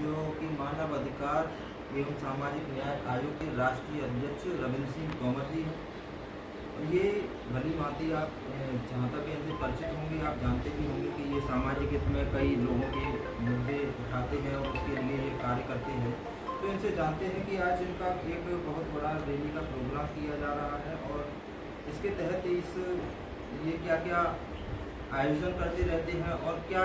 जो कि मानव अधिकार एवं सामाजिक न्याय आयोग के राष्ट्रीय अध्यक्ष रविंद्र सिंह तोमर जी हैं। ये भली भांति आप जहाँ तक इनसे परिचित होंगे, आप जानते भी होंगे कि ये सामाजिक हित में कई लोगों के मुद्दे उठाते हैं और उसके लिए ये कार्य करते हैं। तो इनसे जानते हैं कि आज इनका एक बहुत बड़ा रैली का प्रोग्राम किया जा रहा है और इसके तहत ये क्या क्या आयोजन करते रहते हैं और क्या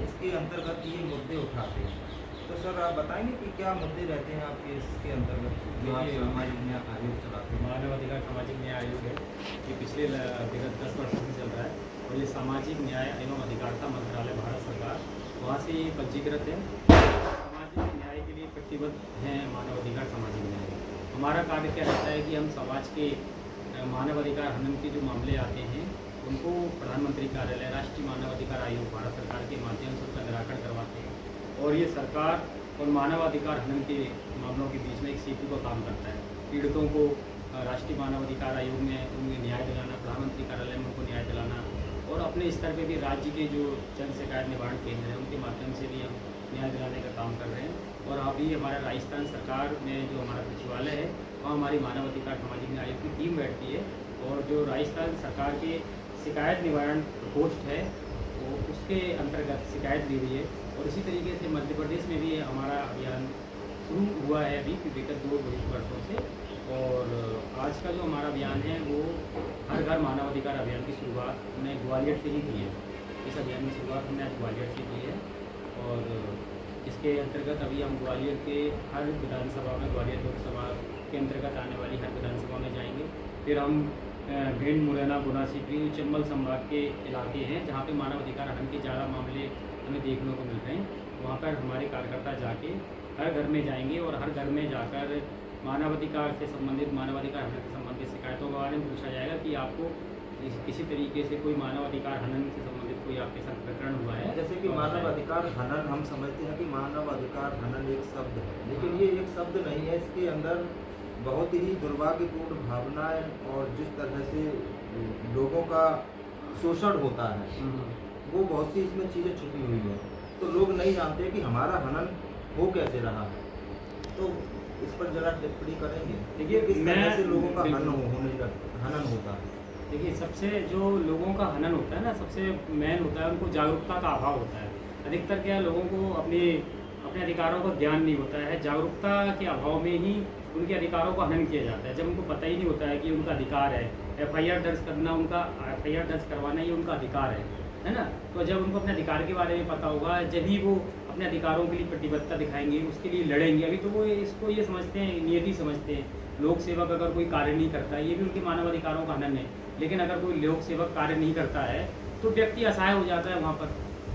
इसके अंतर्गत ये मुद्दे उठाते हैं। तो सर आप बताएंगे कि क्या मुद्दे रहते हैं आपके इसके अंतर्गत जो आप सामाजिक न्याय आयोग चलाते हैं। मानव अधिकार सामाजिक न्याय आयोग है, ये पिछले विगत 10 वर्षों से चल रहा है और ये सामाजिक न्याय एवं अधिकारिता मंत्रालय भारत सरकार वहाँ से ये पंजीकृत है। सामाजिक न्याय के लिए प्रतिबद्ध हैं मानव अधिकार सामाजिक न्याय। हमारा कार्य क्या रहता है कि हम समाज के मानव अधिकार हनन के जो मामले आते हैं उनको प्रधानमंत्री कार्यालय राष्ट्रीय मानव अधिकार आयोग भारत सरकार के माध्यम से उनका निराकरण करवाते हैं और ये सरकार और मानव अधिकार हनन के मामलों के बीच में एक सेतु का काम करता है। पीड़ितों को राष्ट्रीय मानव अधिकार आयोग में उन्हें न्याय दिलाना, प्रधानमंत्री कार्यालय में उनको न्याय दिलाना और अपने स्तर पे भी राज्य के जो जन शिकायत निवारण केंद्र हैं उनके माध्यम से भी हम न्याय दिलाने का काम कर रहे हैं। और अभी हमारा राजस्थान सरकार में जो हमारा सचिवालय है वहाँ हमारी मानव अधिकार सामाजिक न्याय आयोग की टीम बैठती है और जो राजस्थान सरकार के शिकायत निवारण प्रकोष्ठ है वो उसके अंतर्गत शिकायत दी हुई है। और इसी तरीके से मध्य प्रदेश में भी हमारा अभियान शुरू हुआ है अभी विगत 2 वर्षों से। और आज का जो हमारा अभियान है वो हर घर मानव अधिकार अभियान की शुरुआत हमने ग्वालियर से ही की है। इस अभियान की शुरुआत हमने आज ग्वालियर से की है और इसके अंतर्गत अभी हम ग्वालियर के हर विधानसभा में, ग्वालियर लोकसभा के अंतर्गत आने वाली हर विधानसभा में जाएंगे। फिर हम भिंड, मुरैना, गुना, सीकरी, चंबल संभाग के इलाके हैं जहाँ पे मानव अधिकार हनन के ज़्यादा मामले हमें देखने को मिल रहे हैं। वहाँ पर हमारे कार्यकर्ता जाके हर घर में जाएंगे और हर घर में जाकर मानव अधिकार से संबंधित, मानव अधिकार हनन से संबंधित शिकायतों के बारे में पूछा जाएगा कि आपको किसी तरीके से कोई मानव अधिकार हनन से संबंधित कोई आपके साथ प्रकरण हुआ है। जैसे कि मानव अधिकार हनन, हम समझते हैं कि मानव अधिकार हनन एक शब्द है, लेकिन ये एक शब्द नहीं है। इसके अंदर बहुत ही दुर्भाग्यपूर्ण भावनाएं और जिस तरह से लोगों का शोषण होता है वो बहुत सी इसमें चीज़ें छुपी हुई हैं। तो लोग नहीं जानते कि हमारा हनन हो कैसे रहा है। तो इस पर जरा टिप्पणी करेंगे। देखिए किस तरह से लोगों का हनन होता है। देखिए सबसे जो लोगों का हनन होता है ना, सबसे मेन होता है उनको जागरूकता का अभाव होता है। अधिकतर क्या लोगों को अपने अधिकारों का ज्ञान नहीं होता है। जागरूकता के अभाव में ही उनके अधिकारों का हनन किया जाता है। जब उनको पता ही नहीं होता है कि उनका अधिकार है, FIR दर्ज करना, उनका FIR दर्ज करवाना ये उनका अधिकार है ना। तो जब उनको अपने अधिकार के बारे में पता होगा, जब ही वो अपने अधिकारों के लिए प्रतिबद्धता दिखाएंगे, उसके लिए लड़ेंगे। अभी तो वो इसको ये समझते हैं, नियति समझते हैं। लोक सेवक अगर कोई कार्य नहीं करता है ये भी उनके मानव अधिकारों का हनन है। लेकिन अगर कोई लोक सेवक कार्य नहीं करता है तो व्यक्ति असहाय हो जाता है, वहाँ पर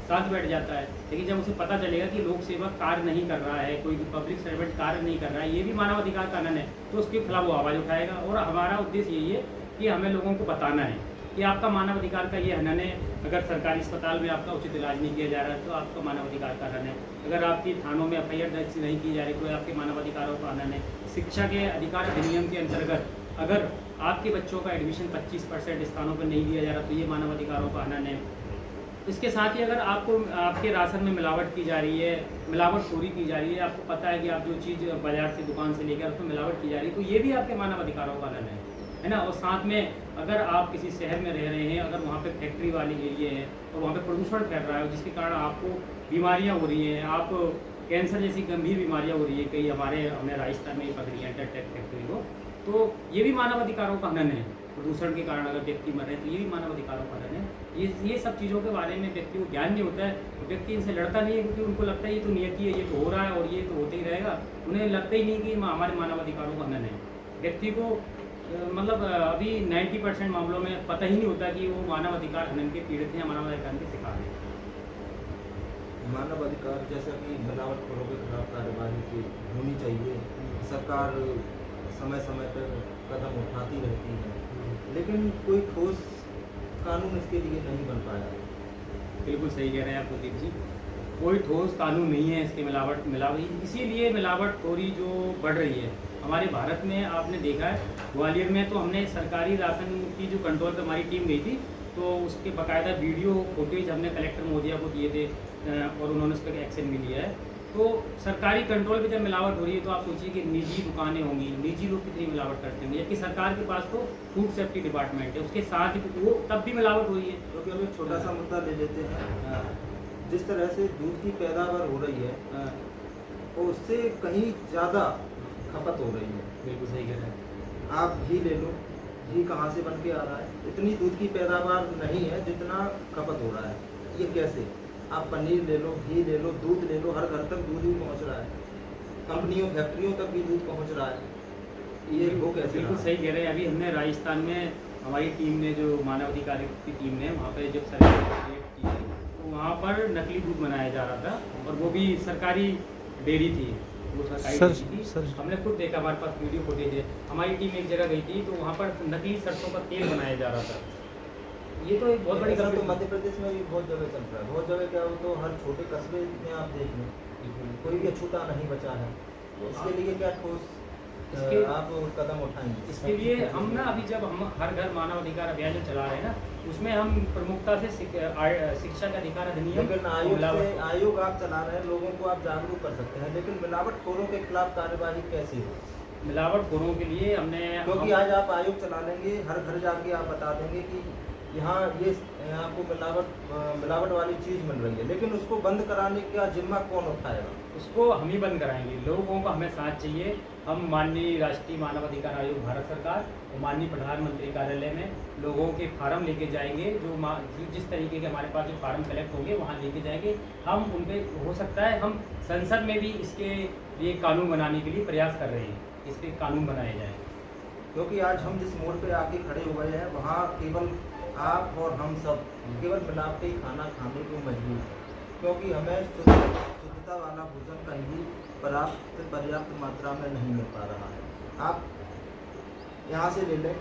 साथ बैठ जाता है। लेकिन जब उसे पता चलेगा कि लोक सेवक कार्य नहीं कर रहा है, कोई पब्लिक सर्वेंट कार्य नहीं कर रहा है, ये भी मानव अधिकार का हनन है, तो उसके खिलाफ वो आवाज़ उठाएगा। और हमारा उद्देश्य यही है कि हमें लोगों को बताना है कि आपका मानव अधिकार का ये हनन है। अगर सरकारी अस्पताल में आपका उचित इलाज नहीं किया जा रहा है तो आपका मानव अधिकार का हनन है। अगर आपकी थानों में FIR दर्ज नहीं की जा रही तो आपके मानव अधिकारों का हनन है। शिक्षा के अधिकार अधिनियम के अंतर्गत अगर आपके बच्चों का एडमिशन 25% स्थानों पर नहीं दिया जा रहा तो ये मानव अधिकारों का हनन है। इसके साथ ही अगर आपके राशन में मिलावट की जा रही है, मिलावटखोरी की जा रही है, आपको पता है कि आप जो चीज़ बाजार से, दुकान से लेकर उसमें मिलावट की जा रही है, तो ये भी आपके मानव अधिकारों का हनन है ना। और साथ में अगर आप किसी शहर में रह रहे हैं, अगर वहाँ पे फैक्ट्री वाली एरिया है और वहाँ पे प्रदूषण फैल रहा है जिसके कारण आपको बीमारियाँ हो रही हैं, आप कैंसर जैसी गंभीर बीमारियाँ हो रही है, कई हमने राजस्थान में पकड़ी है टेक फैक्ट्री को, तो ये भी मानव अधिकारों का हनन है। प्रदूषण के कारण अगर व्यक्ति मर रहे हैं तो ये भी मानव अधिकारों का हनन है। ये सब चीज़ों के बारे में व्यक्ति को ज्ञान नहीं होता है, तो व्यक्ति इनसे लड़ता नहीं है क्योंकि उनको लगता है ये तो नियति है, ये तो हो रहा है और ये तो होते ही रहेगा। उन्हें लगता ही नहीं कि हमारे मानव अधिकारों का हनन है। व्यक्ति को मतलब अभी 90% मामलों में पता ही नहीं होता कि वो मानव अधिकार हनन के पीड़ित हैं, मानव अधिकार के शिकार हैं। मानव अधिकार जैसा कि मिलावटखोरों के खिलाफ कार्यवाही होनी चाहिए, सरकार समय समय पर कदम उठाती रहती है, लेकिन कोई ठोस कानून इसके लिए नहीं बन पाया। बिल्कुल सही कह रहे हैं आप कुलदीप जी, कोई ठोस कानून नहीं है इसके मिलावट इसीलिए मिलावटखोरी जो बढ़ रही है हमारे भारत में। आपने देखा है ग्वालियर में तो हमने सरकारी राशन की जो कंट्रोल पर हमारी टीम गई थी तो उसके बाकायदा वीडियो फुटेज हमने कलेक्टर महोदया को दिए थे और उन्होंने उस पर एक्शन भी लिया है। तो सरकारी कंट्रोल पे जब मिलावट हो रही है तो आप सोचिए कि निजी दुकानें होंगी, निजी लोग कितनी मिलावट करते होंगे, जबकि सरकार के पास तो फूड सेफ्टी डिपार्टमेंट है, उसके साथ ही तो वो तब भी मिलावट हो रही है। क्योंकि हम एक छोटा सा मुद्दा ले लेते हैं। जिस तरह से दूध की पैदावार हो रही है और उससे कहीं ज़्यादा खपत हो रही है। बिल्कुल सही कह रहे हैं। आप घी ले लो, घी कहाँ से बन के आ रहा है? इतनी दूध की पैदावार नहीं है जितना खपत हो रहा है। ये कैसे? आप पनीर ले लो, घी ले लो, दूध ले लो, हर घर तक दूध ही पहुँच रहा है, कंपनियों फैक्ट्रियों तक भी दूध पहुँच रहा है। ये वो कैसे? बिल्कुल सही कह रहे हैं। अभी हमने राजस्थान में हमारी टीम ने, जो मानव अधिकार की टीम ने वहाँ पे जब सर्वे की थी, तो वहाँ पर नकली दूध बनाया जा रहा था, और वो भी सरकारी डेयरी थी, वो सरकारी डेयरी थी। हमने खुद देखा, हमारे पास वीडियो फुटेज है। हमारी टीम एक जगह गई थी तो वहाँ पर नकली सरसों का तेल बनाया जा रहा था। ये तो एक बहुत बड़ी ऐसा तो गंभीर। मध्य प्रदेश में भी बहुत जगह चल रहा है। बहुत जगह क्या हो, तो हर छोटे कस्बे में आप देख लें, कोई भी अछूता नहीं बचा है। इसके लिए क्या ठोस आप कदम उठाएंगे? इसके लिए हम ना, अभी जब हम हर घर मानव अधिकार अभियान जो चला रहे हैं ना, उसमें हम प्रमुखता से शिक्षा का अधिकार अधिनियम, लेकिन आयोग आप चला रहे हैं, लोगों को आप जागरूक कर सकते हैं, लेकिन मिलावटखोरों के खिलाफ कार्यवाही कैसी हो? मिलावटखोरों के लिए हमने, क्योंकि आज आप आयोग चला लेंगे, हर घर जाके आप बता देंगे कि यहाँ ये आपको मिलावट वाली चीज़ मिल रही है, लेकिन उसको बंद कराने का जिम्मा कौन उठाएगा? उसको हम ही बंद कराएंगे। लोगों को हमें साथ चाहिए। हम माननीय राष्ट्रीय मानव अधिकार आयोग भारत सरकार और माननीय प्रधानमंत्री कार्यालय में लोगों के फार्म लेके जाएंगे, जो जिस तरीके के हमारे पास जो फार्म कलेक्ट होंगे वहाँ लेके जाएंगे। हम उन पे, हो सकता है हम संसद में भी इसके लिए कानून बनाने के लिए प्रयास कर रहे हैं, इस पर कानून बनाए जाएँ। क्योंकि आज हम जिस मोड़ पे आके खड़े हो गए हैं, वहाँ केवल आप और हम सब केवल मिलावटी खाना खाने को मजबूर हैं, क्योंकि हमें शुद्धता वाला भोजन कहीं भी पर्याप्त मात्रा में नहीं मिल पा रहा है। आप यहाँ से ले लें,